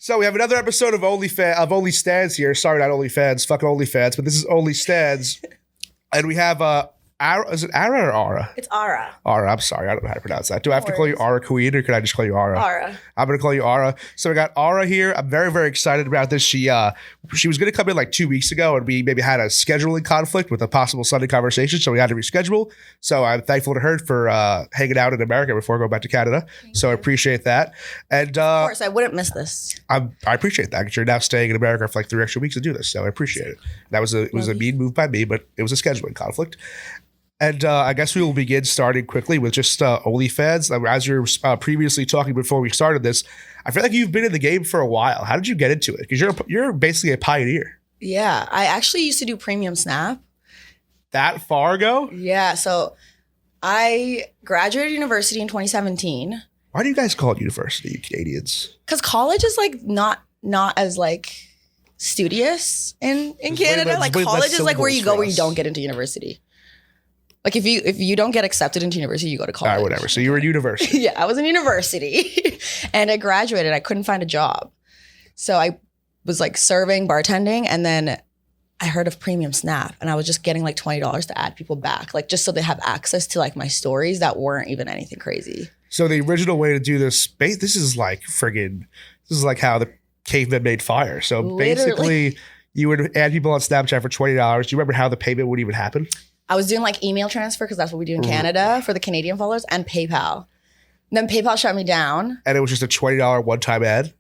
So we have another episode of OnlyStans here. Sorry, not OnlyFans. Fuck OnlyFans, but this is OnlyStans. And we have Ara, is it Ara or Ara? It's Ara. Ara, I'm sorry. I don't know how to pronounce that. Do I have to call you Ara Queen or can I just call you Ara? Ara. I'm going to call you Ara. So we got Ara here. I'm very, very excited about this. She was going to come in like 2 weeks ago and we maybe had a scheduling conflict with a possible Sunday conversation. So we had to reschedule. So I'm thankful to her for hanging out in America before going back to Canada. So I appreciate that. And of course, I wouldn't miss this. I appreciate that because you're now staying in America for like 3 extra weeks to do this. So I appreciate it. That was it was a mean move by me, but it was a scheduling conflict. And I guess we will begin starting quickly with just OnlyFans. As you were previously talking before we started this, I feel like you've been in the game for a while. How did you get into it? Because you're basically a pioneer. Yeah, I actually used to do Premium Snap. That far ago? Yeah, so I graduated university in 2017. Why do you guys call it university, you Canadians? Because college is like not as like studious in Canada. Like college is like where you go where you don't get into university. Like if you don't get accepted into university, you go to college. All right, whatever. So you were in university. Yeah, I was in university and I graduated. I couldn't find a job. So I was like serving, bartending, and then I heard of Premium Snap and I was just getting like $20 to add people back, like just so they have access to like my stories that weren't even anything crazy. So the original way to do this, this is like how the cavemen made fire. So basically you would add people on Snapchat for $20. Do you remember how the payment would even happen? I was doing like email transfer because that's what we do in Canada for the Canadian followers, and PayPal. Then PayPal shut me down. And it was just a $20 one-time ad?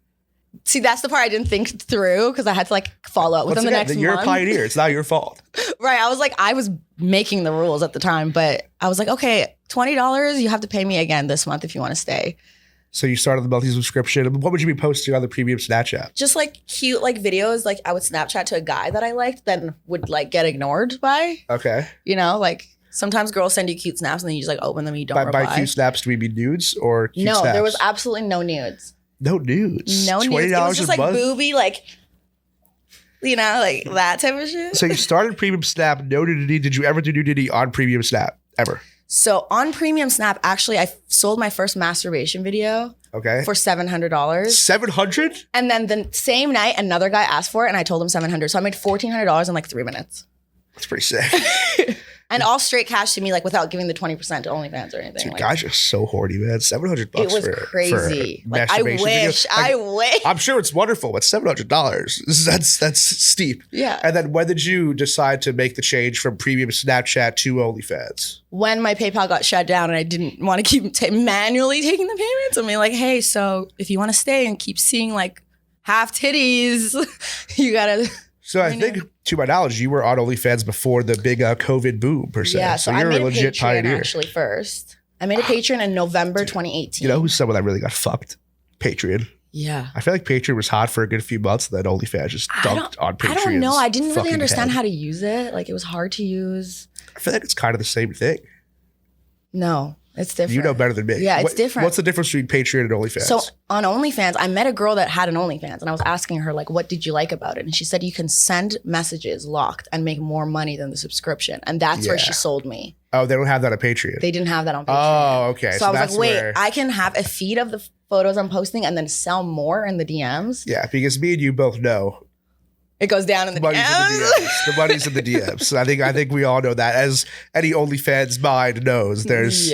See, that's the part I didn't think through because I had to like follow up with them the next month. You're a pioneer. It's not your fault. Right. I was making the rules at the time, but I was like, okay, $20, you have to pay me again this month if you want to stay. So you started the monthly subscription. What would you be posting on the premium Snapchat? Just like cute like videos. Like I would Snapchat to a guy that I liked, then would like get ignored by. Okay. You know, like sometimes girls send you cute snaps and then you just like open them and you don't reply. By cute snaps, do we mean nudes or cute snaps? No, there was absolutely no nudes. No nudes? No nudes. It was just like booby, like, you know, like that type of shit. So you started Premium Snap, no nudity. Did you ever do nudity on Premium Snap? Ever? So on Premium Snap, actually, I sold my first masturbation video for $700. $700? And then the same night, another guy asked for it, and I told him $700. So I made $1,400 in like 3 minutes. That's pretty sick. And all straight cash to me, like without giving the 20% to OnlyFans or anything. Dude, like, guys are so horny, man. $700. It was crazy. Like, I wish. I'm sure it's wonderful, but $700. That's steep. Yeah. And then when did you decide to make the change from Premium Snapchat to OnlyFans? When my PayPal got shut down and I didn't want to keep manually taking the payments. I mean, like, hey, so if you want to stay and keep seeing like half titties, you gotta. So I think, to my knowledge, you were on OnlyFans before the big COVID boom, per se. Yeah, so you're a legit Patreon, pioneer. Actually, first. I made a Patreon in November 2018. You know who's someone that really got fucked? Patreon. Yeah. I feel like Patreon was hot for a good few months, and then OnlyFans just dunked on Patreon. I don't know. I didn't really understand how to use it. Like, it was hard to use. I feel like it's kind of the same thing. No. It's different. You know better than me. Yeah, it's different. What's the difference between Patreon and OnlyFans? So on OnlyFans, I met a girl that had an OnlyFans and I was asking her like, what did you like about it? And she said, you can send messages locked and make more money than the subscription. And that's where she sold me. Oh, they don't have that on Patreon. They didn't have that on Patreon. Oh, okay. So I was like, wait, I can have a feed of the photos I'm posting and then sell more in the DMs? Yeah, because me and you both know. It goes down in the DMs. The money's in the DMs. I think we all know that. As any OnlyFans mind knows, there's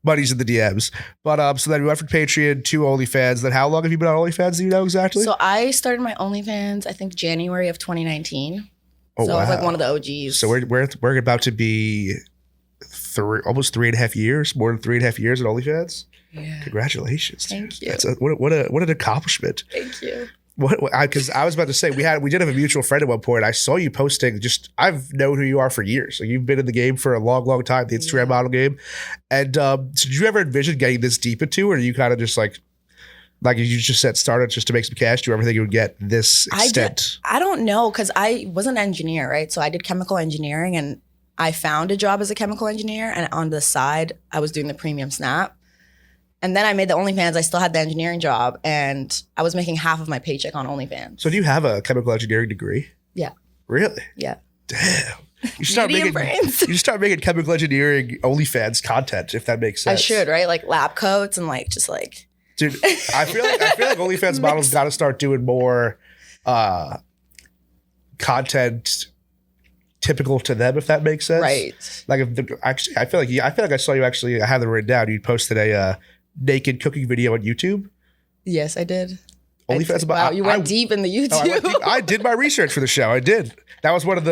money's in the DMs. But so then we went from Patreon to OnlyFans. Then how long have you been on OnlyFans? Do you know exactly? So I started my OnlyFans, I think January of 2019. Oh, so I was like one of the OGs. So we're about to be almost 3.5 years, more than 3.5 years at OnlyFans. Yeah. Congratulations. Thank you. What an accomplishment. Thank you. Because I was about to say we did have a mutual friend at one point. I saw you posting. I've known who you are for years. So you've been in the game for a long, long time, the Instagram model game. And so did you ever envision getting this deep into, or are you kind of just like you just said, started just to make some cash? Do you ever think you would get this extent? I don't know, because I was an engineer, right? So I did chemical engineering, and I found a job as a chemical engineer, and on the side, I was doing the Premium Snap. And then I made the OnlyFans. I still had the engineering job, and I was making half of my paycheck on OnlyFans. So do you have a chemical engineering degree? Yeah. Really? Yeah. Damn. You start making chemical engineering OnlyFans content, if that makes sense. I should, right? Like lab coats and like just like Dude, I feel like OnlyFans models got to start doing more content typical to them, if that makes sense. Right. Like I feel like I saw you actually. I have it written down. You posted a naked cooking video on YouTube. Yes, I did. OnlyFans. Wow, you went deep in the YouTube. I did my research for the show. I did. That was one of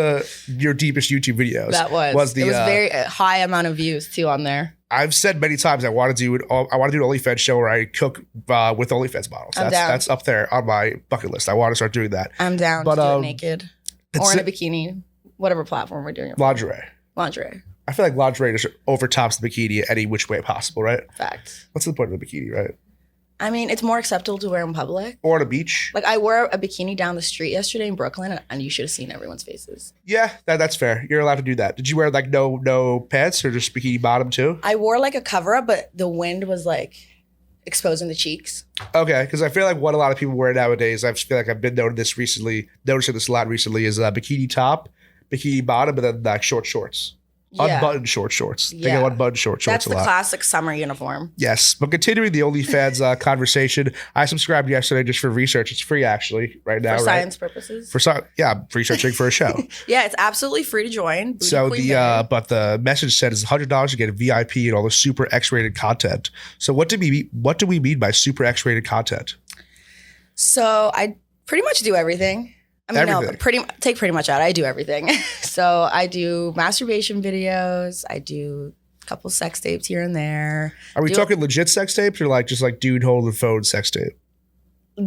your deepest YouTube videos. That was. It was very high amount of views too on there. I've said many times I want to do an OnlyFans show where I cook with OnlyFans models. That's up there on my bucket list. I want to start doing that. I'm down to do it naked or in a bikini, whatever platform we're doing it. Lingerie. I feel like lingerie just overtops the bikini any which way possible, right? Facts. What's the point of the bikini, right? I mean, it's more acceptable to wear in public. Or on a beach. Like, I wore a bikini down the street yesterday in Brooklyn, and you should have seen everyone's faces. Yeah, that's fair. You're allowed to do that. Did you wear, like, no pants or just bikini bottom, too? I wore, like, a cover-up, but the wind was, like, exposing the cheeks. Okay, because I feel like what a lot of people wear nowadays, I just feel like I've been noticing this a lot recently, is bikini top, bikini bottom, and then, like, short shorts. Yeah. Unbuttoned short shorts. They go unbuttoned short shorts a lot. That's the classic summer uniform. Yes. But continuing the OnlyFans conversation, I subscribed yesterday just for research. It's free, actually, right now. For science purposes? I'm researching for a show. Yeah, it's absolutely free to join. So but the message said it's $100 to get a VIP and all the super X-rated content. So what do we mean by super X-rated content? So I pretty much do everything. I mean, everything. No, take pretty much out. I do everything. So I do masturbation videos. I do a couple sex tapes here and there. Are we talking legit sex tapes or like just like dude holding the phone sex tape?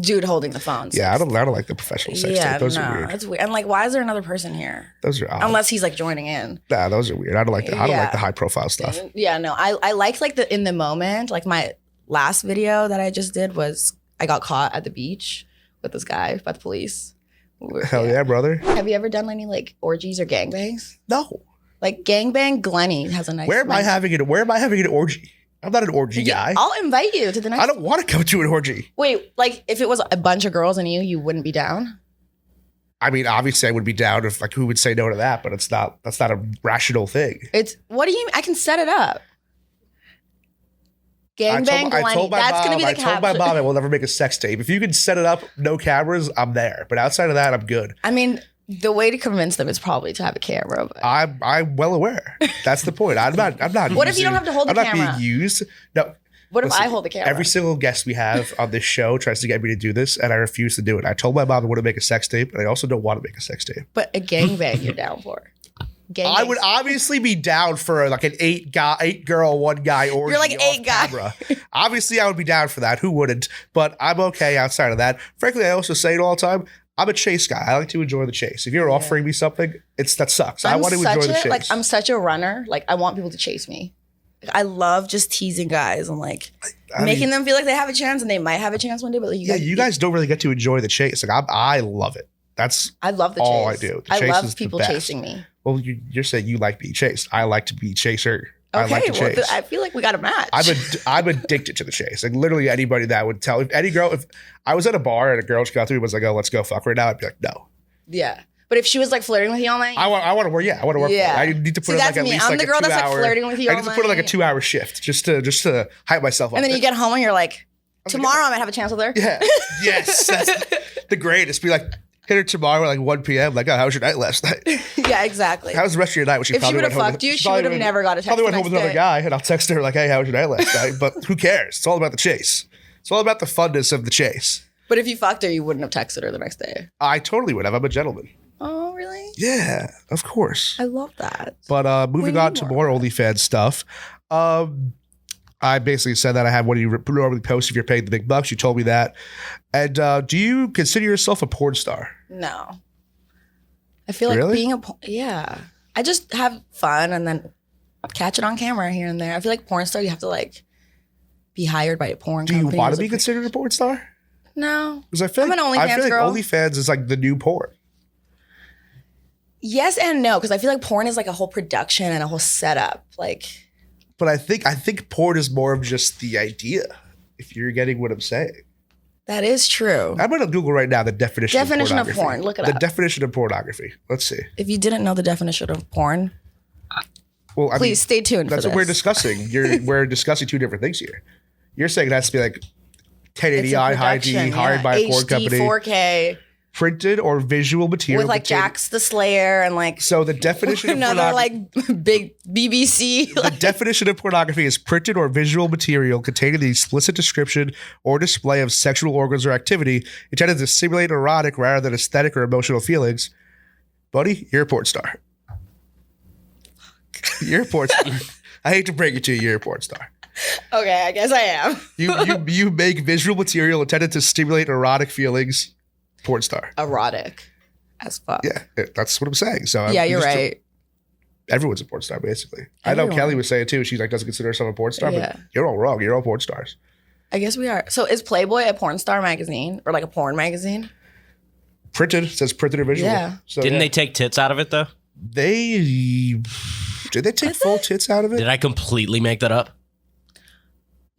Dude holding the phone. Yeah, I don't like the professional sex tape. Those are weird. That's weird. And like, why is there another person here? Those are odd. Unless he's like joining in. Nah, those are weird. I don't like that. I don't like the high profile stuff. Yeah, no. I like the in the moment. Like my last video that I just did was I got caught at the beach with this guy by the police. Hell yeah, brother. Have you ever done any like orgies or gangbangs? No. Like gangbang, Glenny has a nice. Where am I having an orgy? I'm not an orgy guy. I'll invite you to the next. I don't want to come to an orgy. Wait, like if it was a bunch of girls and you wouldn't be down? I mean, obviously I would be down if like who would say no to that, but that's not a rational thing. What do you mean? I can set it up. Gangbang, Glenny. That's going to be the caption. I told my mom I will never make a sex tape. If you can set it up, no cameras, I'm there. But outside of that, I'm good. I mean, the way to convince them is probably to have a camera. But. I'm well aware. That's the point. I'm not. What if you don't have to hold the camera? I'm not being used. No. What if I hold the camera? Every single guest we have on this show tries to get me to do this, and I refuse to do it. I told my mom I want to make a sex tape, and I also don't want to make a sex tape. But a gangbang you're down for. I would obviously be down for like an 8 girl, 1 guy orgy. You're like 8 guy. Obviously, I would be down for that. Who wouldn't? But I'm okay outside of that. Frankly, I also say it all the time. I'm a chase guy. I like to enjoy the chase. If you're offering me something, that sucks. I want to enjoy the chase. Like I'm such a runner. Like I want people to chase me. Like, I love just teasing guys and like making them feel like they have a chance and they might have a chance one day. But like, you guys don't really get to enjoy the chase. Like I love it. I love the chase. All I do. I love people chasing me. Well, you're saying you like being chased. I like to be chaser. Okay, I like to chase. I feel like we got a match. I'm addicted to the chase. Like literally anybody that would tell, if I was at a bar and a girl just got through and was like, oh, let's go fuck right now, I'd be like, no. Yeah. But if she was like flirting with you all night, I want to work. Yeah, I want to work. Yeah. I need to put in like at least like a 2 hour. I'm the girl that's like flirting with you. I need to put in like a 2 hour shift just to hype myself up. And then you get home and you're like, tomorrow I might have a chance with her. Yeah. Yes. That's the greatest. Be like, hit her tomorrow at like 1 p.m. Like, oh, how was your night last night? Yeah, exactly. How was the rest of your night? If she would have fucked you, she would have never got a text. Probably went home with another guy, and I'll text her like, hey, how was your night last night? But who cares? It's all about the chase. It's all about the funness of the chase. But if you fucked her, you wouldn't have texted her the next day. I totally would have. I'm a gentleman. Oh, really? Yeah, of course. I love that. But moving on to more OnlyFans stuff. I basically said that I have what you normally post if you're paying the big bucks. You told me that. And do you consider yourself a porn star? No. I feel like being yeah. I just have fun and then catch it on camera here and there. I feel like porn star, you have to like be hired by a porn company. Do you want to be considered a porn star? No. Because I feel I'm an OnlyFans girl. OnlyFans is like the new porn. Yes and no, because I feel like porn is like a whole production and a whole setup. Like, but I think porn is more of just the idea. If you're getting what I'm saying. That is true. I'm going to Google right now the definition of porn. Look it up. The definition of pornography. Let's see. If you didn't know the definition of porn, well, please stay tuned. That's what we're discussing. We're discussing 2 different things here. You're saying it has to be like 1080i high D, hired by a porn HD, company. 4K. Printed or visual material. With like Jax the Slayer and like. So the definition of another like big BBC. The definition of pornography is printed or visual material containing the explicit description or display of sexual organs or activity intended to simulate erotic rather than aesthetic or emotional feelings. Buddy, you're a porn star. You're a porn star. I hate to break it to you, you're a porn star. Okay, I guess I am. You make visual material intended to stimulate erotic feelings. Porn star. Erotic as fuck. Yeah, that's what I'm saying. So yeah, you're right. Everyone's a porn star, basically. Everyone. I know Kelly was saying too. She's like doesn't consider herself a porn star, Yeah. but you're all wrong. You're all porn stars. I guess we are. So is Playboy a porn star magazine or like a porn magazine? Printed. It says printed or visual. Yeah. So, Didn't they take tits out of it though? Did they take full tits out of it? Did I completely make that up?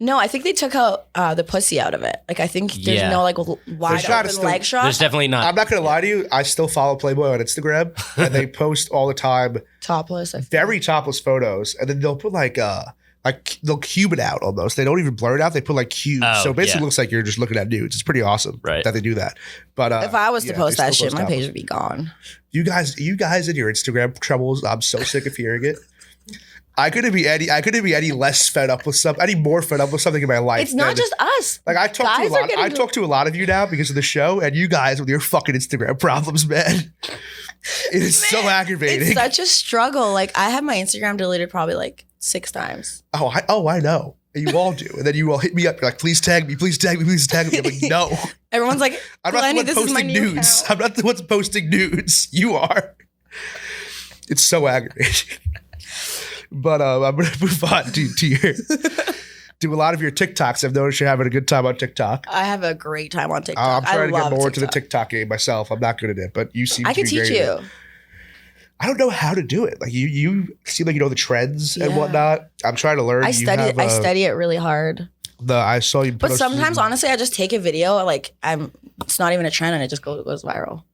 No, I think they took out the pussy out of it. Like I think there's no like wide gotta open still- leg shot. There's definitely not. I'm not gonna lie to you. I still follow Playboy on Instagram, and they post all the time Topless. very topless photos, and then they'll put like they'll cube it out almost. They don't even blur it out. They put like cubes, Oh, so it basically yeah. looks like you're just looking at nudes. It's pretty awesome Right. that they do that. But If I was to yeah, post they that still shit, my topless. page would be gone. You guys and your Instagram troubles. I'm so sick of hearing it. I couldn't be any less fed up with something, any more fed up with something in my life. It's not than- just us. like I talk Guys to a are lot. getting I talk to a lot of you now because of the show, and you guys with your fucking Instagram problems, man. It is so aggravating. It's such a struggle. Like I have my Instagram deleted probably like 6 times. I know. And you all do. And then you all hit me up. You're like, please tag me, please tag me, please tag me. I'm like, no. Everyone's like, I'm not Glenny, the one this is my posting new nudes. account. I'm not the one posting nudes. You are. It's so aggravating. But I'm going to move on to your do a lot of your TikToks. I've noticed you're having a good time on TikTok. I have a great time on TikTok. I'm trying to I get love more into the TikTok. TikTok game myself. I'm not good at it, but you seem I to can be teach great at you. it. I don't know how to do it. Like you seem like you know the trends and Yeah. whatnot. I'm trying to learn. I You study have, I study it really hard. I saw you. But post- sometimes, honestly, I just take a video. Like it's not even a trend, and it just goes viral.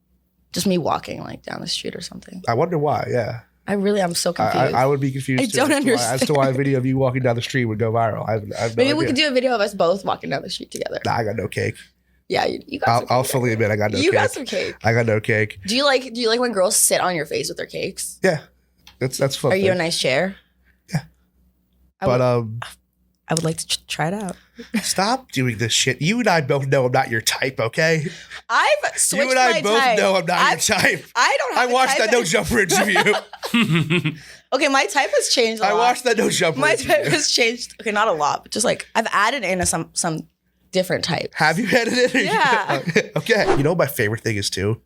Just me walking like down the street or something. I wonder why. Yeah. I'm so confused. I would be confused. I too don't as to why a video of you walking down the street would go viral. I have no Maybe idea. we could do a video of us both walking down the street together. Nah, I got no cake. Yeah, you got. some I'll cake. fully admit I got no You cake. got some cake. I got no cake. Do you like when girls sit on your face with their cakes? Yeah, that's fun. Are you a thing. nice chair? Yeah. I But would like to try it out. stop doing this shit. You and I both know I'm not your type. Okay. I've switched You and I my both type. know I'm not your type. I don't have I a watched type. that No Jumper interview. Okay, my type has changed a lot. I watched that No Jumper My type interview. has changed. Okay, not a lot, but just like I've added in some different types. Have you had it? Yeah. Okay. You know what my favorite thing is too?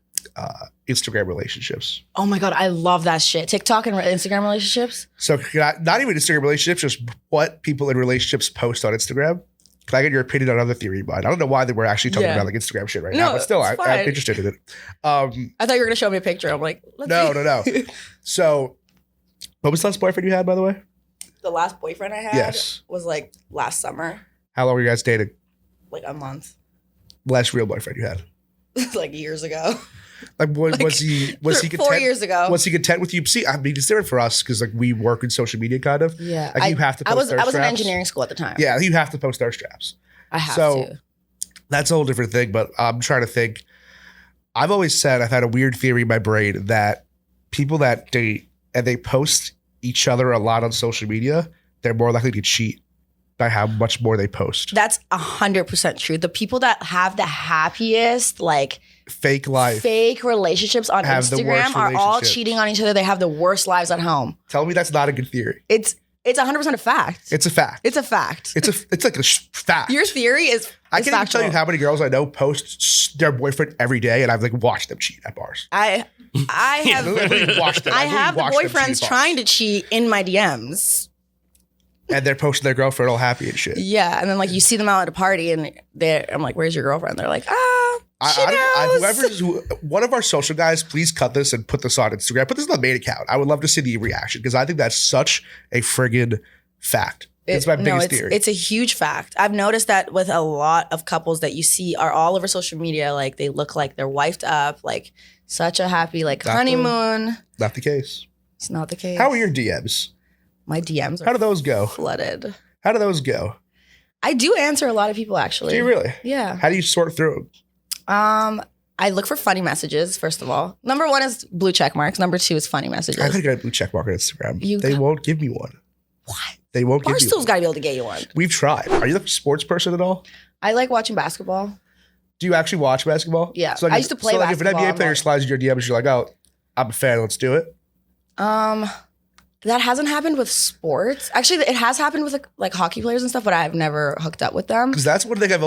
Instagram relationships. Oh my god, I love that shit. TikTok and Instagram relationships. So not even Instagram relationships, just what people in relationships post on Instagram. Can I get your opinion on other theory of mine? I don't know why we're actually talking Yeah. about like Instagram shit right No, now, but still, it's I'm fine. interested in it. I thought you were gonna show me a picture. I'm like, let's No. see. So, what was the last boyfriend you had, by the way? The last boyfriend I had Yes. was like last summer, How long were you guys dating? like a month, Last real boyfriend you had? like years ago. Like, was he content? 4 years ago. Was he content with you? See, I mean, it's different for us because like we work in social media, kind of. Yeah, Like you have to. Post I was thirst in traps. engineering school at the time. Yeah, you have to post thirst traps. I have So- to. That's a whole different thing, but I'm trying to think. I've always said I've had a weird theory in my brain that people that date and they post each other a lot on social media, they're more likely to cheat by how much more they post. That's 100% true. The people that have the happiest, like Fake life. fake relationships on Have the worst Instagram are all relationships. cheating on each other. They have the worst lives at home. Tell me that's not a good theory. It's 100% a fact. It's a fact. It's a fact. It's like a fact. Your theory is I is can't even tell you factual. how many girls I know post their boyfriend every day, and I've like watched them cheat at bars. I have Literally watched them. I literally have the watched them cheat boyfriends at bars. trying to cheat in my DMs. and they're posting their girlfriend all happy and shit. Yeah, and then like you see them out at a party and I'm like, "Where's your girlfriend?" They're like, she knows. One of our social guys, please cut this and put this on Instagram. Put this on the main account. I would love to see the reaction because I think that's such a friggin' fact. It's my biggest theory. It's a huge fact. I've noticed that with a lot of couples that you see are all over social media. Like they look like they're wifed up, like such a happy like Not the- honeymoon. Not the case. It's not the case. How are your DMs? My DMs are How do those go? flooded. How do those go? I do answer a lot of people actually. Do you really? Yeah. How do you sort through them? I look for funny messages, first of all. Number 1 is blue check marks. Number 2 is funny messages. I gotta get a blue check mark on Instagram. They won't give me one. What? They won't give me one. Barstool's got to be able to get you one. We've tried. Are you like a sports person at all? I like watching basketball. Do you actually watch basketball? Yeah. So like I used to play basketball. If an NBA player slides in your DMs, you're like, oh, I'm a fan, let's do it. That hasn't happened with sports. Actually, it has happened with like hockey players and stuff, but I've never hooked up with them. Because that's one thing I've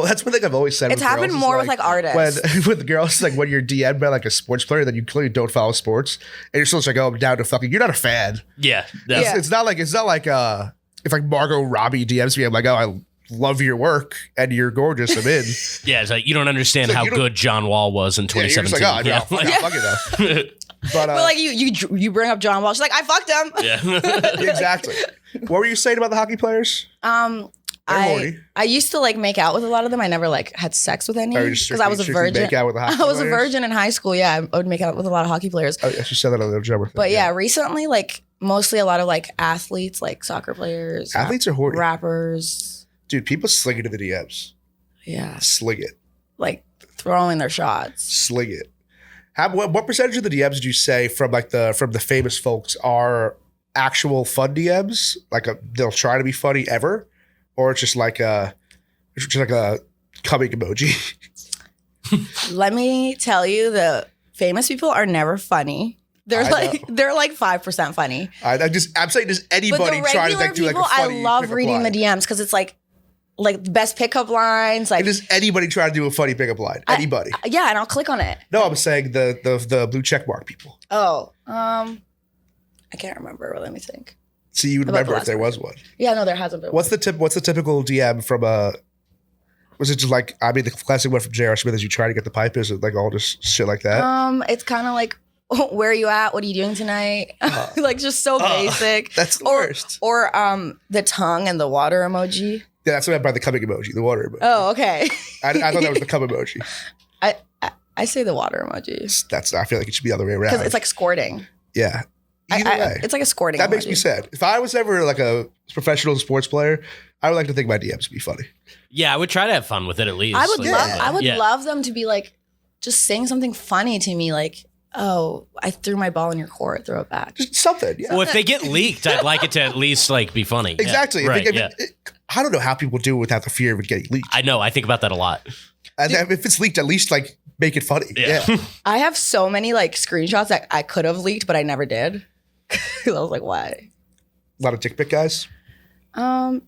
always said. It's happened more with like artists. With the girls, like when you're DM'd by like a sports player, then you clearly don't follow sports, and you're still just like, oh, I'm down to fucking. You're not a fan. Yeah. It's not like if like Margot Robbie DMs me, I'm like, oh, I love your work and you're gorgeous. I'm in. Yeah, it's like you don't understand how good John Wall was in 2017. Yeah, you're just like, oh, fuck it though. But like you bring up John Wall, she's like, I fucked him. Yeah. Exactly. What were you saying about the hockey players? I used to like make out with a lot of them. I never like had sex with any because I was a virgin. Make out with the hockey I was a players? virgin in high school. Yeah, I would make out with a lot of hockey players. Oh, yeah, she said that on the Jumper thing. But yeah, recently like mostly a lot of like athletes, like soccer players. Athletes are horny. Rappers. Dude, people sling it to the DMs. Yeah. Sling it. Like throwing their shots. Sling it. What percentage of the DMs did you say from the famous folks are actual fun DMs? Like they'll try to be funny ever, or it's just like a coming emoji. Let me tell you, the famous people are never funny. They're like 5% funny. I'm saying, does anybody try to like do like a funny? I love reading the DMs because it's like the best pickup lines. Like, and does anybody try to do a funny pickup line? Anybody? Yeah, and I'll click on it. No, I'm saying the blue check mark people. Oh, I can't remember. Let me think. So you would remember if there was one. Yeah, no, there hasn't been. What's the typical DM from a? Was it just like, I mean, the classic one from J.R. Smith is you try to get the pipe? Is it like all just shit like that? It's kind of like, where are you at? What are you doing tonight? Like just so basic. That's the worst. Or the tongue and the water emoji. Yeah, that's what I meant by the coming emoji, the water emoji. Oh, okay. I thought that was the cum emoji. I say the water emoji. I feel like it should be the other way around. Because it's like squirting. Yeah. Either way. It's like a squirting That emoji. makes me sad. If I was ever like a professional sports player, I would like to think my DMs would be funny. Yeah, I would try to have fun with it at least. I would like, love them to be like just saying something funny to me, like, oh, I threw my ball in your court, throw it back. Just something. Yeah. Well, if they get leaked, I'd like it to at least like be funny. Exactly. Yeah, right, I don't know how people do it without the fear of it getting leaked. I know. I think about that a lot. And if it's leaked, at least like make it funny. Yeah. I have so many like screenshots that I could have leaked, but I never did. I was like, why? A lot of dick pic guys.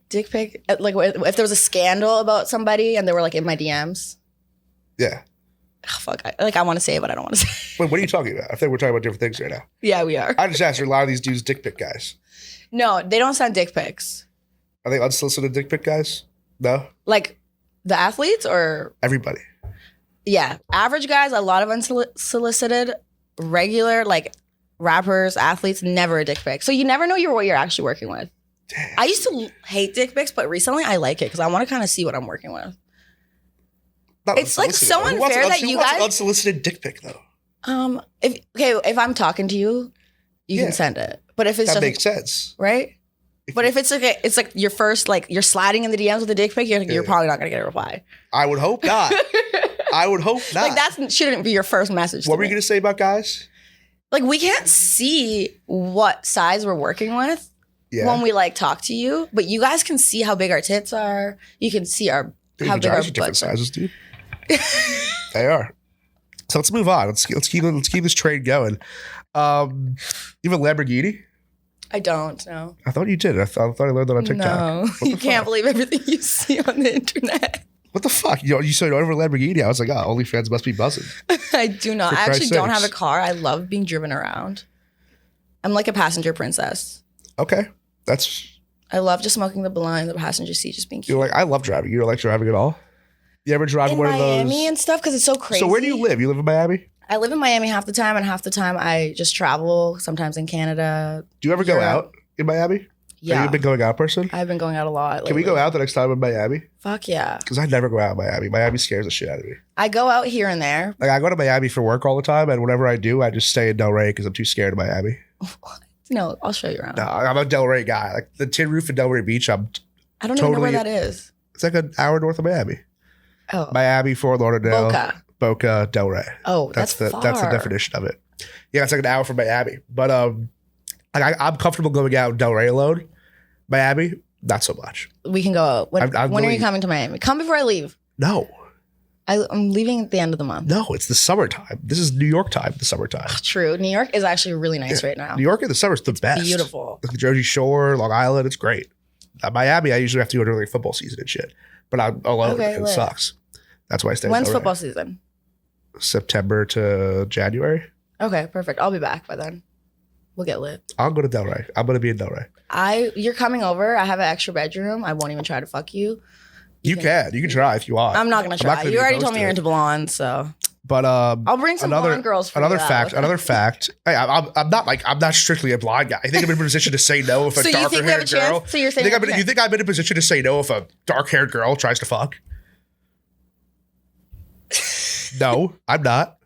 Dick pic. Like if there was a scandal about somebody and they were like in my DMs. Yeah. Oh, fuck. I want to say it, but I don't want to say it. Wait, what are you talking about? I think we're talking about different things right now. Yeah, we are. I just asked you, a lot of these dudes dick pic guys. No, they don't send dick pics. Are they unsolicited dick pic guys? No? Like the athletes or? Everybody. Yeah. Average guys, a lot of unsolicited, regular, like rappers, athletes, never a dick pic. So you never know what you're actually working with. Damn. I used to hate dick pics, but recently I like it because I want to kind of see what I'm working with. Not It's like so unfair that you guys unsolicited dick pic though. If I'm talking to you, you can send it. But if it's that just makes sense, right? But if it's like your first, like you're sliding in the DMs with a dick pic, you're probably not gonna get a reply. I would hope not. I would hope not. Like that shouldn't be your first message. What were you gonna say about guys? Like we can't see what size we're working with when we like talk to you, but you guys can see how big our tits are. You can see how big our different butts are. sizes, dude. They are. So let's move on. Let's keep this train going. You have a Lamborghini? I don't know. I thought you did. I thought I learned that on TikTok. No, you can't believe everything you see on the internet. What the fuck? You said over a Lamborghini. I was like, oh, OnlyFans must be buzzing. I do not. For I actually Christ's don't sakes. have a car. I love being driven around. I'm like a passenger princess. Okay, that's. I love just smoking the blunt in the passenger seat, just being cute. You're like, I love driving. You don't like driving at all? You ever drive in one of those? Miami and stuff because it's so crazy. So where do you live? You live in Miami? I live in Miami half the time, and half the time I just travel. Sometimes in Canada. Do you ever go Europe. out in Miami? Yeah, Are you a big going out person? I've been going out a lot. Can we go out the next time in Miami? Fuck yeah. Because I never go out in Miami. Miami scares the shit out of me. I go out here and there. Like I go to Miami for work all the time, and whenever I do, I just stay in Delray because I'm too scared of Miami. No, I'll show you around. No, I'm a Delray guy. Like the tin roof in Delray Beach, I'm I don't even know where that is. It's like an hour north of Miami. Oh, Miami, Fort Lauderdale, Boca, Delray. Oh, that's the far. that's the definition of it. Yeah, it's like an hour from Miami. But I'm comfortable going out Delray alone. Miami, not so much. We can go. When are really- you coming to Miami? Come before I leave. No. I'm leaving at the end of the month. No, it's the summertime. This is New York time, the summertime. True. New York is actually really nice right now. New York in the summer is the best. Beautiful. Like the Jersey Shore, Long Island, it's great. Miami, I usually have to go during like football season and shit. But I'm alone Okay, and it lit. sucks. That's why I stay. When's in Delray. football season? September to January. Okay, perfect. I'll be back by then. We'll get lit. I'll go to Delray. I'm going to be in Delray. You're coming over. I have an extra bedroom. I won't even try to fuck you. You can try if you want. I'm not gonna try. be You already opposed told me to you're it. into blonde, so But I'll bring some blonde girls for another you fact. out. Another fact. Hey, I'm not strictly a blind guy. I think I'm in a position to say no if a So you think we have a darker haired girl. chance? So you're saying you think I'm in a position to say no if a dark haired girl tries to fuck? No, I'm not.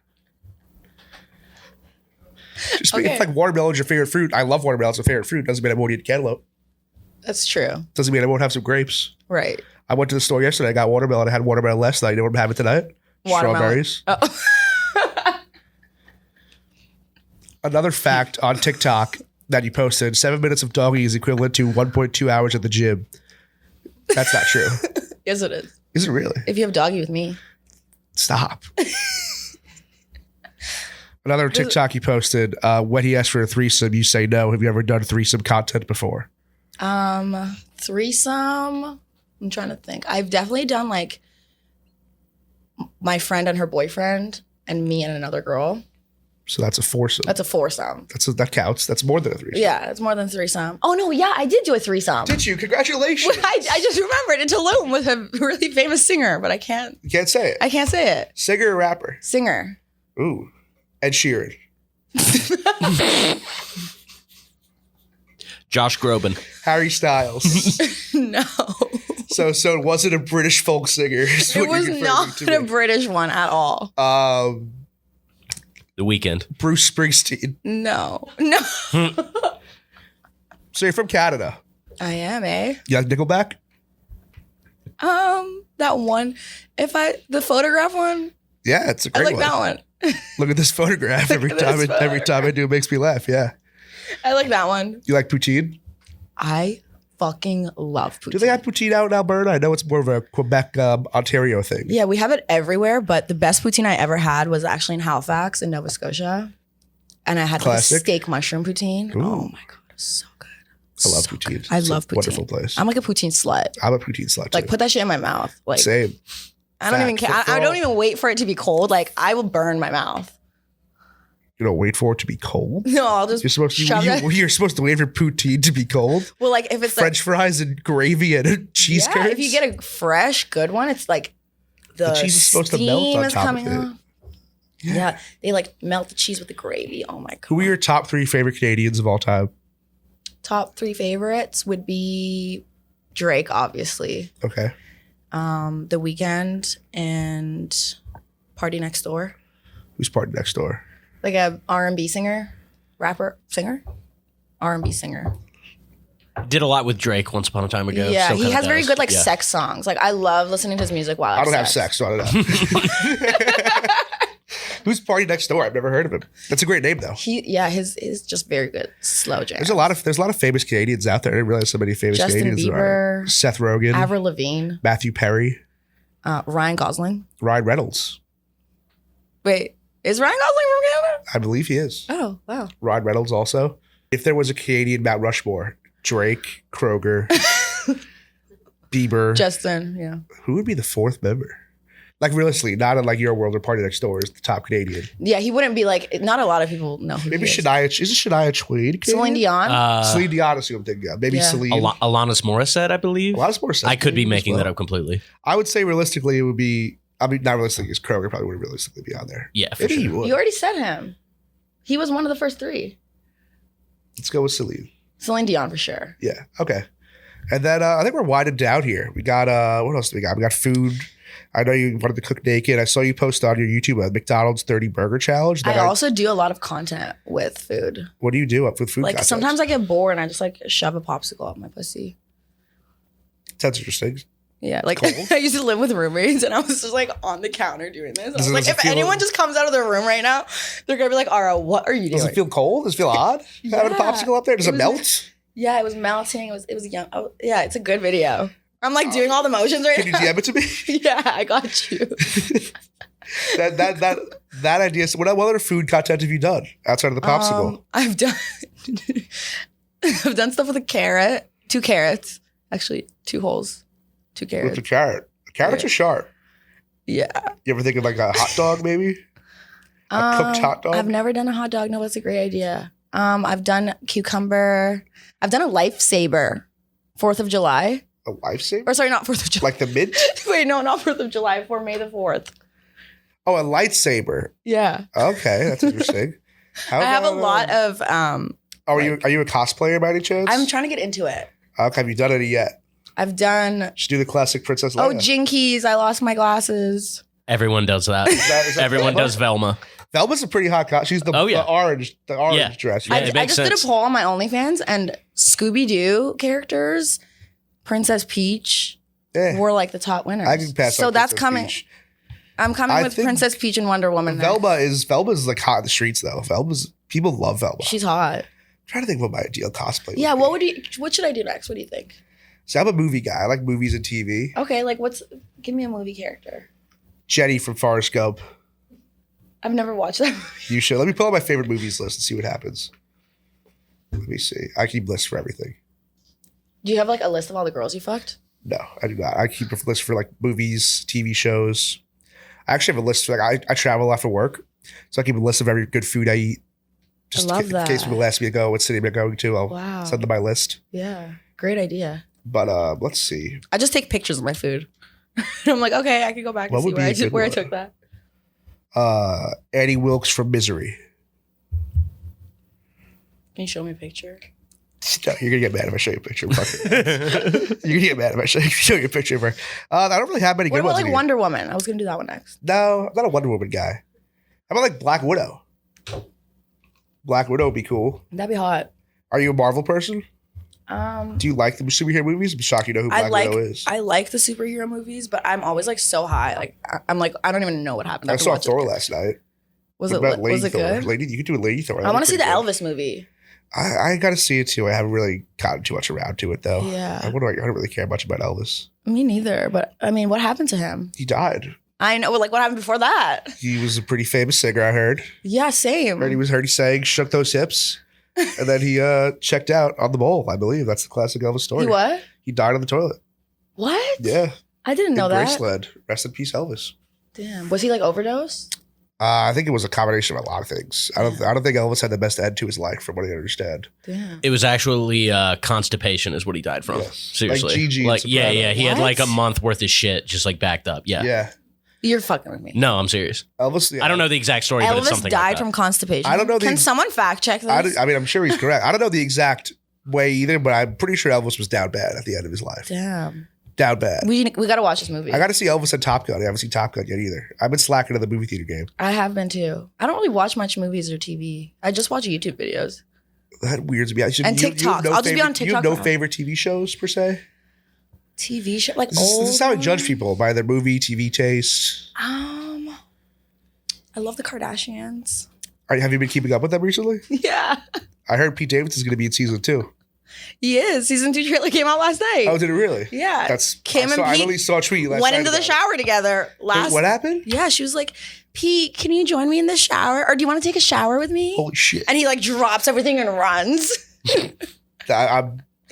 Just because Okay. like watermelon's your favorite fruit. I love watermelon. It's my favorite fruit. Doesn't mean I won't eat cantaloupe. That's true. Doesn't mean I won't have some grapes. Right. I went to the store yesterday. I got watermelon. I had watermelon last night. You know what I'm having tonight? Watermelon. Strawberries. Oh. Another fact on TikTok that you posted: 7 minutes of doggy is equivalent to 1.2 hours at the gym. That's not true. Yes, it is. Is it really? If you have doggy with me. Stop. Another TikTok you posted: when he asked for a threesome, you say no. Have you ever done threesome content before? Threesome. I'm trying to think. I've definitely done like my friend and her boyfriend and me and another girl. So that's a foursome. That's a foursome. That counts. That's more than a threesome. Yeah, it's more than threesome. Oh no, yeah, I did do a threesome. Did you? Congratulations. I just remembered in Tulum with a really famous singer, but I can't You can't say it. say it. Singer or rapper? Singer. Ooh. Ed Sheeran. Josh Groban. Harry Styles. No. So it wasn't a British folk singer. is It what you're was confirming not to a me. British one at all. The Weeknd. Bruce Springsteen. No. So you're from Canada. I am, eh? You like Nickelback? That one. The photograph one, Yeah, it's a I great like one. that one. Look at this photograph. Every at time this every time I do, it makes me laugh. Yeah. I like that one. You like poutine? I fucking love poutine. Do they have poutine out in Alberta? I know it's more of a Quebec, Ontario thing. Yeah, we have it everywhere, but the best poutine I ever had was actually in Halifax in Nova Scotia. And I had like a Classic. steak mushroom poutine. Ooh. Oh my God, it was so good. I love So poutine. good. I It's a love poutine. wonderful place. I'm like a poutine slut. I'm a poutine slut Like too. put that shit in my mouth. Like Same. I don't even Fact. care. I don't even wait for it to be cold. Like I will burn my mouth. You don't wait for it to be cold. No, I'll just You're supposed to. shove it. You're supposed to wait for poutine to be cold. Well, like if it's French fries and gravy and cheese yeah, curds. if you get a fresh, good one, it's like the cheese is supposed to melt steam on is top of coming it. off. Yeah, they like melt the cheese with the gravy. Oh my God. Who are your top 3 favorite Canadians of all time? Top 3 favorites would be Drake, obviously. Okay. The Weeknd and Party Next Door. Who's Party Next Door? Like a R&B singer, rapper, singer, R&B singer. Did a lot with Drake once upon a time ago. Yeah, Still he kinda has very does. good like Yeah. sex songs. Like I love listening to his music while I don't have sex, so I don't know. Who's Party Next Door? I've never heard of him. That's a great name though. His is just very good slow jam. There's a lot of famous Canadians out there. I didn't realize so many famous Justin Canadians there are. Bieber, Seth Rogen, Avril Lavigne, Matthew Perry, Ryan Gosling. Ryan Reynolds. Wait, is Ryan Gosling from Canada? I believe he is. Oh, wow. Ryan Reynolds also. If there was a Canadian Mount Rushmore, Drake, Kroger, Bieber, Justin, yeah. who would be the 4th member? Like realistically, not in like your world or Party Next Door is the top Canadian. Yeah, he wouldn't be like, not a lot of people know who Maybe he is. Shania. Is it Shania Twain? Celine Dion? Celine Dion is who I'm thinking of. Maybe Yeah. Celine. Alanis Morissette, I believe. A lot of more stuff. I could be making well. that up completely. I would say realistically, it would be. I mean, not realistically, because Kroger probably wouldn't realistically be on there. Yeah, for Maybe he sure. would. You already said him. He was one of the first 3. Let's go with Celine. Celine Dion for sure. Yeah. Okay. And then I think we're winding down here. We got what else do we got? We got food. I know you wanted to cook naked. I saw you post on your YouTube a McDonald's 30 burger challenge. I also do a lot of content with food. What do you do up with food? Like content? sometimes I get bored and I just like shove a popsicle up my pussy. Sounds interesting. Yeah, like Cold? I used to live with roommates and I was just like on the counter doing this. I was like, if feel- anyone just comes out of their room right now, they're gonna be like, Ara, what are you doing? Does it feel cold? Does it feel odd? Having a popsicle up there? Does it melt? Yeah, it was melting. It was young. Oh, yeah, it's a good video. I'm like doing all the motions right Can you now. DM it to me? Yeah, I got you. that idea. So what other food content have you done outside of the popsicle? I've done stuff with a carrot, 2 carrots, actually 2 holes, 2 carrots. With a carrot. Carrots are sharp. Yeah. You ever think of like a hot dog, maybe? A cooked hot dog? I've never done a hot dog. No, that's a great idea. I've done cucumber. I've done a lifesaver, 4th of July. A lifesaver? Or sorry, not 4th of July. Like the mint? Wait, no, not 4th of July. For May the 4th. Oh, a lightsaber. Yeah. Okay, that's interesting. I have a lot of. Are you a cosplayer by any chance? I'm trying to get into it. Okay, have you done any yet? I've done. Just do the classic Princess Leia. Oh, Jinkies. I lost my glasses. Everyone does that. Is that Everyone Velma? does Velma. Velma's a pretty hot costume. She's the orange Yeah. dress. Yeah, I it just makes did sense. a poll on my OnlyFans and Scooby-Doo characters, Princess Peach, were like the top winners. I can pass. So on that's Princess coming. Peach. I'm coming I with think Princess Peach and Wonder Woman. next. Velma's like hot in the streets though. People love Velma. She's hot. I'm trying to think what my ideal cosplay. Yeah. would be. What should I do next? What do you think? So I'm a movie guy. I like movies and TV. Okay. Like give me a movie character. Jenny from Forrest Gump. I've never watched that movie. You should. Let me pull out my favorite movies list and see what happens. Let me see. I keep lists for everything. Do you have like a list of all the girls you fucked? No, I do not. I keep a list for like movies, TV shows. I actually have a list for like I travel after work, so I keep a list of every good food I eat. Just love in that. case people ask me to go, what city am I going to? I'll Wow. send them my list. Yeah. Great idea. But let's see. I just take pictures of my food. I'm like, okay, I can go back What and see would be a good where I one? took that. Annie Wilkes from Misery. Can you show me a picture? No, you're gonna get mad if I show you a picture. Fuck it. You're gonna get mad if I show you a picture of her. I don't really have many What good about ones. like in here. Wonder Woman? I was gonna do that one next. No, I'm not a Wonder Woman guy. How about like Black Widow? Black Widow would be cool. That'd be hot. Are you a Marvel person? Do you like the superhero movies? I'm shocked you know who Black Widow is. I like the superhero movies, but I'm always like so high. Like I'm like I don't even know what happened. I have to saw watch Thor it. last night. Was What it about Lady was it Thor? good? Lady, you could do a Lady Thor. I want to see the Pretty good. Elvis movie. I got to see it too. I haven't really gotten too much around to it though. Yeah. I don't really care much about Elvis. Me neither. But I mean, what happened to him? He died. I know. Like what happened before that? He was a pretty famous singer. I heard. Yeah, same. Heard he sang "Shook Those Hips," and then he checked out on the bowl. I believe that's the classic Elvis story. He what? He died on the toilet. What? Yeah. I didn't know that. Graceland. Rest in peace, Elvis. Damn. Was he like overdose? I think it was a combination of a lot of things. I don't think Elvis had the best end to his life, from what I understand. Damn. It was actually constipation is what he died from. Yes. Seriously. Like Gigi in Like, yeah. Sopranos. He had like a What? month worth of shit just like backed up. Yeah. Yeah. You're fucking with me. No, I'm serious. Elvis. Yeah. I don't know the exact story, but it's Elvis something died like that. from constipation. I don't know the Can ex- someone fact check this? I mean, I'm sure he's correct. I don't know the exact way either, but I'm pretty sure Elvis was down bad at the end of his life. Damn. Down bad. We got to watch this movie. I got to see Elvis and Top Gun. I haven't seen Top Gun yet either. I've been slacking to the movie theater game. I have been too. I don't really watch much movies or TV. I just watch YouTube videos. That weirds me out. And TikTok. I'll just be on You have TikTok no now. favorite TV shows per se? TV show like This old. is how I judge ones? people by their movie, TV taste. I love the Kardashians. Have you been keeping up with them recently? Yeah, I heard Pete Davidson's going to be in season 2. he is. Season 2 trailer came out last night. Oh, did it really? Yeah, That's Kim and I Pete only saw a tweet last went night into the about it. shower together last. What happened? Yeah, she was like, Pete, can you join me in the shower? Or do you want to take a shower with me? Holy shit. And he like drops everything and runs. I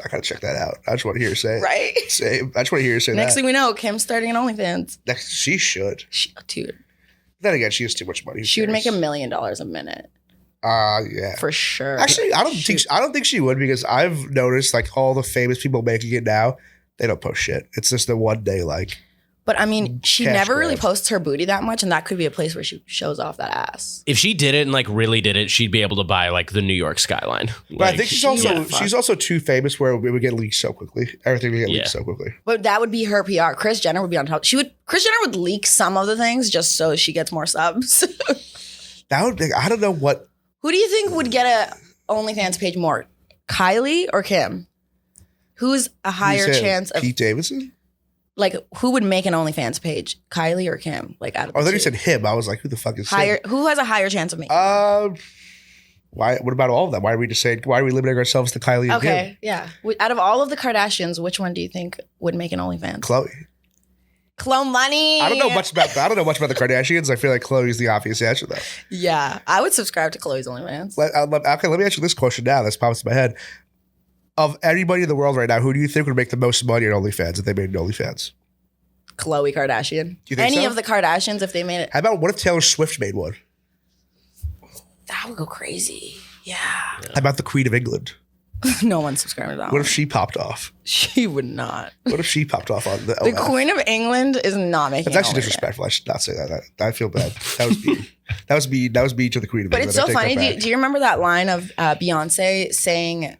gotta check that out. I just want to hear her say it. Right? Same. I just want to hear her say Next that. thing we know, Kim's starting an OnlyFans. She should. Dude, Then again, she has too much money. Who she would make cares? $1 million a minute Yeah. for sure. Actually, I don't think she would, because I've noticed like all the famous people making it now, they don't post shit. It's just the one day like. But I mean, she Cash never really grab. posts her booty that much, and that could be a place where she shows off that ass. If she did it and like really did it, she'd be able to buy like the New York skyline. But I think Yeah, she's also too famous where it would get leaked so quickly. Everything would get leaked so quickly. But that would be her PR. Kris Jenner would be on top. Kris Jenner would leak some of the things just so she gets more subs. That would be, I don't know what. Who do you think would get a OnlyFans page more, Kylie or Kim? Who's a higher you said chance of? Pete Davidson? Like, who would make an OnlyFans page? Kylie or Kim? Like, out of Oh, the then you two. said him. I was like, who the fuck is Higher, him? who has a higher chance of making? Why? What about all of them? Why are we just saying? Why are we limiting ourselves to Kylie and Kim? Okay, yeah. Out of all of the Kardashians, which one do you think would make an OnlyFans? Chloe. Chloe Money. I don't know much about the Kardashians. I feel like Chloe's the obvious answer though. Yeah, I would subscribe to Chloe's OnlyFans. Okay, let me ask you this question now. That's pops in my head. Of anybody in the world right now, who do you think would make the most money on OnlyFans if they made an OnlyFans? Khloe Kardashian. Do you think Any so? of the Kardashians, if they made it, How about what if Taylor Swift made one? that would go crazy. Yeah. How about the Queen of England? No one's subscribing to that What one. if she popped off? She would not. What if she popped off on the The Queen of England is not making That's actually an OnlyFans. disrespectful. I should not say that. I feel bad. That was mean. That was mean to the Queen of But England. it's so I take funny. that back. Do you remember that line of Beyonce saying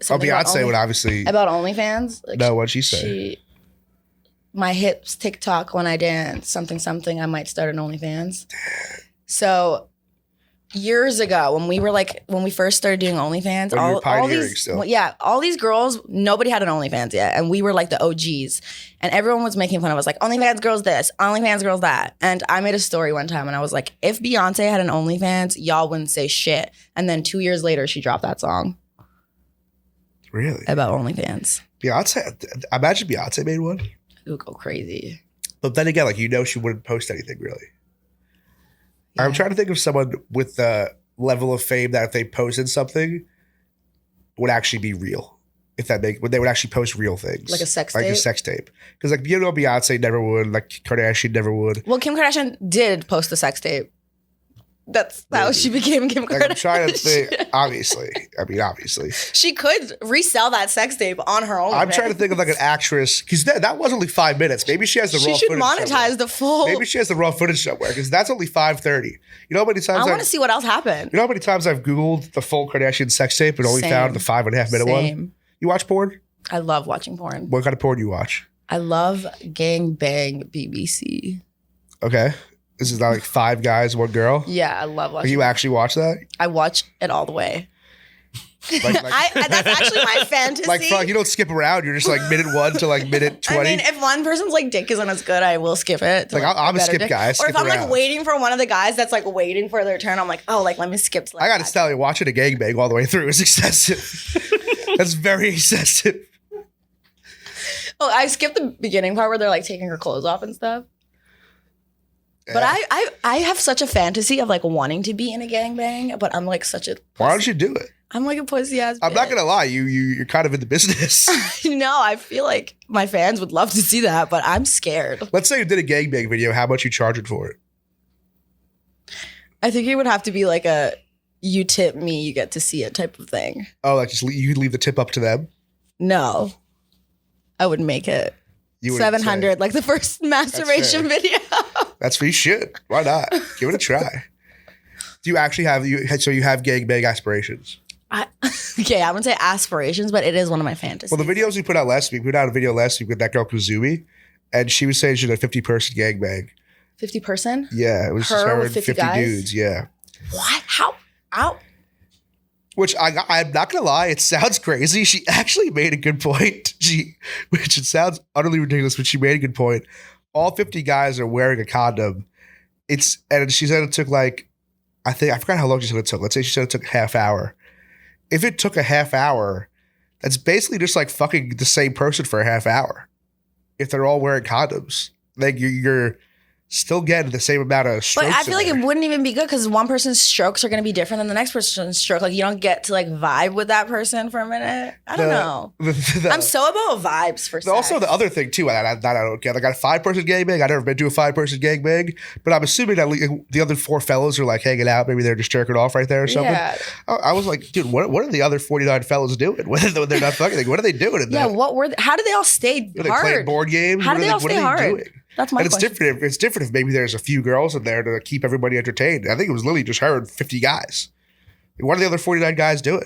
something about Beyonce would obviously. about OnlyFans? Like, No, what'd she say? My hips TikTok when I dance, something, something, I might start an OnlyFans. So years ago, when we first started doing OnlyFans, When you were all pioneering these, still. yeah, all these girls, nobody had an OnlyFans yet, and we were like the OGs, and everyone was making fun of us, like OnlyFans girls this, OnlyFans girls that, and I made a story one time, and I was like, if Beyonce had an OnlyFans, y'all wouldn't say shit, and then 2 years later, she dropped that song Really? about OnlyFans. Beyonce. Imagine Beyonce made one. It would go crazy. But then again, like she wouldn't post anything really. I'm trying to think of someone with the level of fame that if they posted something would actually be real. If that when they would actually post real things. Like a sex Like tape? a sex tape. Because like Beyonce never would, like Kardashian never would. Well, Kim Kardashian did post a sex tape. That's how she became Kim Kardashian. Like I'm trying to think, obviously. She could resell that sex tape on her own. I'm trying to think of like an actress, because that was only 5 minutes. Maybe she has the She raw should footage monetize somewhere. the full. Maybe she has the raw footage somewhere, because that's only 5:30. You know how many times I want to see what else happened. You know how many times I've Googled the full Kardashian sex tape and only Same. found the 5.5 minute one? Same. You watch porn? I love watching porn. What kind of porn do you watch? I love Gang Bang BBC. Okay. This is not like 5 guys, 1 girl. Yeah, I love Like, watching. you actually watch that? I watch it all the way. Like, That's actually my fantasy. like fuck, you don't skip around. You're just like minute 1 to like minute 20. I mean, if one person's like dick isn't as good, I will skip it. to, Like, I'm a better skip dick. guy. I Or skip if I'm around. like waiting for one of the guys that's like waiting for their turn, I'm like, oh, like let me skip. To, like, I gotta that. tell you, watching a gangbang all the way through is excessive. That's very excessive. Oh, I skipped the beginning part where they're like taking her clothes off and stuff. But Yeah. I have such a fantasy of like wanting to be in a gangbang, but I'm like such a Why don't you do it? I'm like a pussy ass. I'm not bitch. gonna lie, you're kind of in the business. No, I feel like my fans would love to see that, but I'm scared. Let's say you did a gangbang video. How much you charging for it? I think it would have to be like a you tip me, you get to see it type of thing. Oh, like just you leave the tip up to them. No, I would make it You wouldn't 700, like the first masturbation video. That's what you should. Why not? Give it a try. Do you actually have so you have gangbang aspirations? Okay, I wouldn't say aspirations, but it is one of my fantasies. Well, the videos we put out last week, we put out a video last week with that girl Kazumi, and she was saying she did a 50-person gangbang. 50 person? Yeah, it was just Her her with and 50 50 guys? dudes. Yeah. What? How? Which I'm not gonna lie, it sounds crazy. She actually made a good point. Which it sounds utterly ridiculous, but she made a good point. All 50 guys are wearing a condom. And she said it took like, I forgot how long she said it took. Let's say she said it took a half hour. If it took a half hour, that's basically just like fucking the same person for a half hour. If they're all wearing condoms, like you're still getting the same amount of But strokes. I feel like it wouldn't even be good because one person's strokes are going to be different than the next person's stroke. Like you don't get to like vibe with that person for a minute. I don't know. I'm so about vibes for sex. Also, the other thing too, I don't get. Like, I got a 5-person gangbang. I've never been to a 5-person gangbang, but I'm assuming that the other 4 fellows are like hanging out. Maybe they're just jerking off right there or something. Yeah. I was like, dude, what are the other 49 fellows doing when they're not fucking? Like, what are they doing in Yeah, there? how did they all stay Are they playing hard? board games? How What do they all what stay are hard? doing? That's my And it's question. different if maybe there's a few girls in there to keep everybody entertained. I think it was literally just her and 50 guys. What are the other 49 guys doing?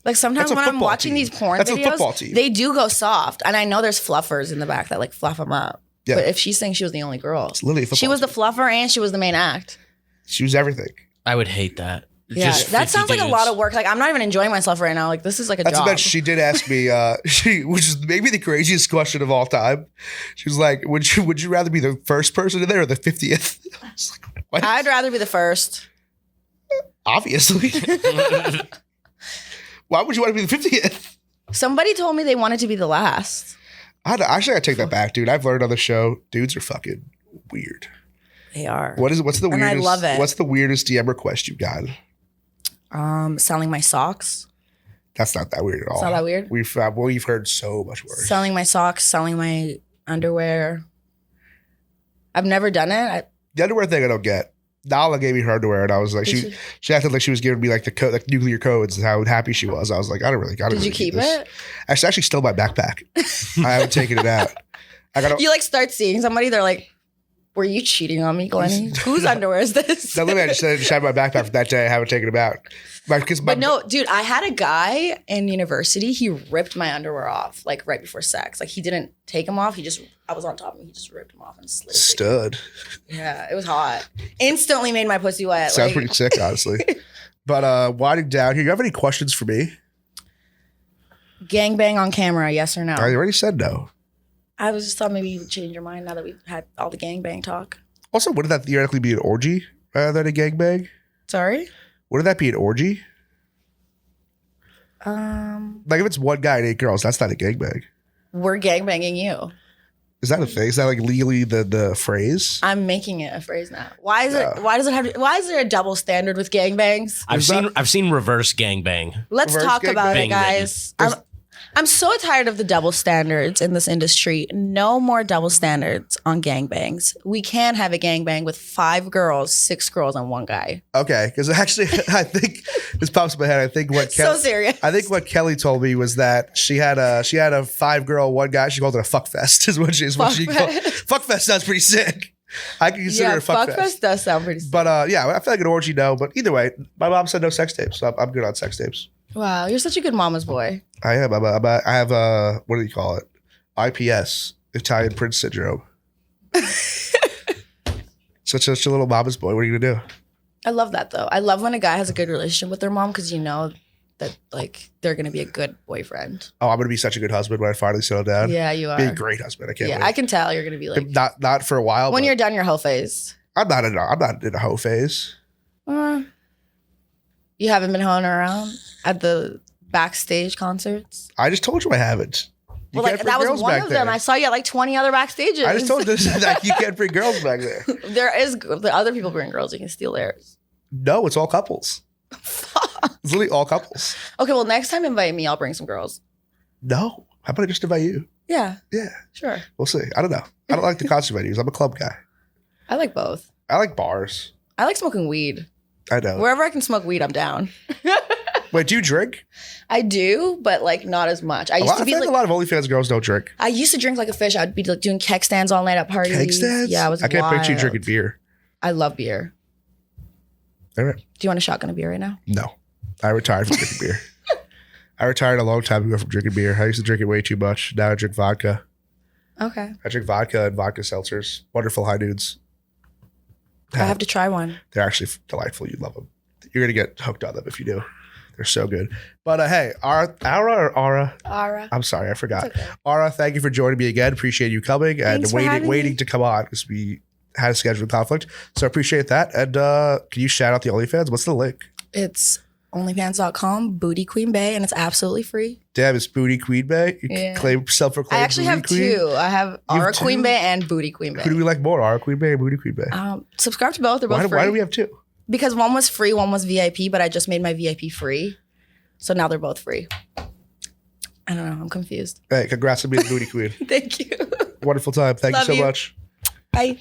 Like sometimes That's a when I'm football watching team. these porn That's a football videos, team. they do go soft. And I know there's fluffers in the back that like fluff them up. Yeah. But if she's saying she was the only girl, It's literally a football she was the team. fluffer and she was the main act. She was everything. I would hate that. Yeah, Just that 50 sounds like a dudes. lot of work. Like I'm not even enjoying myself right now. Like this is like a That's job. about. She did ask me, which is maybe the craziest question of all time. She was like, "Would you rather be the first person in there or the 50th?" I was like, "What?" I'd rather be the first. Obviously. Why would you want to be the 50th? Somebody told me they wanted to be the last. Actually, I take that back, dude. I've learned on the show, dudes are fucking weird. They are. What's the And weirdest? I love it. What's the weirdest DM request you've gotten? Selling my socks. That's not that weird at all. It's not that weird. We've heard so much worse. Selling my socks, selling my underwear. I've never done it. The underwear thing I don't get. Nala gave me her underwear, and I was like, she acted like she was giving me like the like nuclear codes and how happy she was. I was like, I don't really. Did you keep it? It's actually still in my backpack. I haven't taken it out. I got. You like start seeing somebody, they're like, "Were you cheating on me, Glenny? Whose underwear is this?" No, literally, I just had my backpack for that day. I haven't taken it out. But no, dude, I had a guy in university. He ripped my underwear off like right before sex. Like he didn't take them off. I was on top of him. He just ripped them off and slid. Stud. Yeah, it was hot. Instantly made my pussy wet. Sounds pretty sick, honestly. But winding down here, you have any questions for me? Gangbang on camera, yes or no? I already said no. I was just thought maybe you would change your mind now that we've had all the gangbang talk. Also, wouldn't that theoretically be an orgy rather than a gangbang? Sorry? Wouldn't that be an orgy? Like if it's one guy and 8 girls, that's not a gangbang. We're gangbanging you. Is that a thing? Is that like legally the phrase? I'm making it a phrase now. Why is there a double standard with gangbangs? I've seen reverse gangbang. Let's Reverse talk about it, gangbang. guys. I'm so tired of the double standards in this industry. No more double standards on gangbangs. We can have a gangbang with 5 girls, 6 girls, and 1 guy. Okay, because actually, I think this pops in my head. I think what So serious. I think what Kelly told me was that she had a 5-girl, 1 guy. She called it a fuck fest. Is what she called. Fuck fest sounds pretty sick. I can consider it a fuck fest. Does sound pretty sick. But yeah, I feel like an orgy, no. But either way, my mom said no sex tapes, so I'm good on sex tapes. Wow, you're such a good mama's boy. I am. I have what do you call it? IPS, Italian Prince Syndrome. Such a little mama's boy. What are you gonna do? I love that though. I love when a guy has a good relationship with their mom because you know that like they're gonna be a good boyfriend. Oh, I'm gonna be such a good husband when I finally settle down. Yeah, you are. Be a great husband. I can't Yeah, wait. I can tell you're gonna be like Not for a while. when but you're done your whole phase. I'm not in a hoe phase. You haven't been hoeing around at the backstage concerts. I just told you I haven't. You Well, like can't bring that was girls one back of them. there. I saw you at like 20 other backstages. I just told you that you can't bring girls back there. There is the other people bring girls. You can steal theirs. No, it's all couples. It's literally all couples. Okay, well next time invite me. I'll bring some girls. No, how about I just invite you? Yeah, Yeah, sure. we'll see. I don't know. I don't like the concert venues. I'm a club guy. I like both. I like bars. I like smoking weed. I know. Wherever I can smoke weed, I'm down. Wait, do you drink? I do, but like not as much. I used to I be feel like a lot of OnlyFans girls don't drink. I used to drink like a fish. I'd be like doing keg stands all night at parties. Keg stands? Yeah, I can't picture you wild. drinking beer. I love beer. All right. Do you want a shotgun of beer right now? No, I retired from drinking beer. I retired a long time ago from drinking beer. I used to drink it way too much. Now I drink vodka. Okay. I drink vodka and vodka seltzers. Wonderful high nudes. I have to try one. They're actually delightful. You'd love them. You're going to get hooked on them if you do. They're so good. But hey, Ara or Ara? Ara. I'm sorry, I forgot. It's okay. Ara, thank you for joining me again. Appreciate you coming Thanks for having waiting me. to come on because we had a scheduling conflict. So I appreciate that. And can you shout out the OnlyFans? What's the link? It's OnlyFans.com, BootyQueenBae, and it's absolutely free. Damn, it's Booty Queen Bae. You Yeah. claim self-proclaimed I actually Booty have Queen. 2. I have You have AraQueenBae 2? and Booty Queen Who do Bae. we like more, Ara Queen Bae or Booty Queen Bae? Subscribe to both. They're both free. Why do we have 2? Because one was free, one was VIP, but I just made my VIP free. So now they're both free. I don't know. I'm confused. Hey, congrats on being the Booty Queen. Thank you. Wonderful time. Thank Love you so you. much. Bye.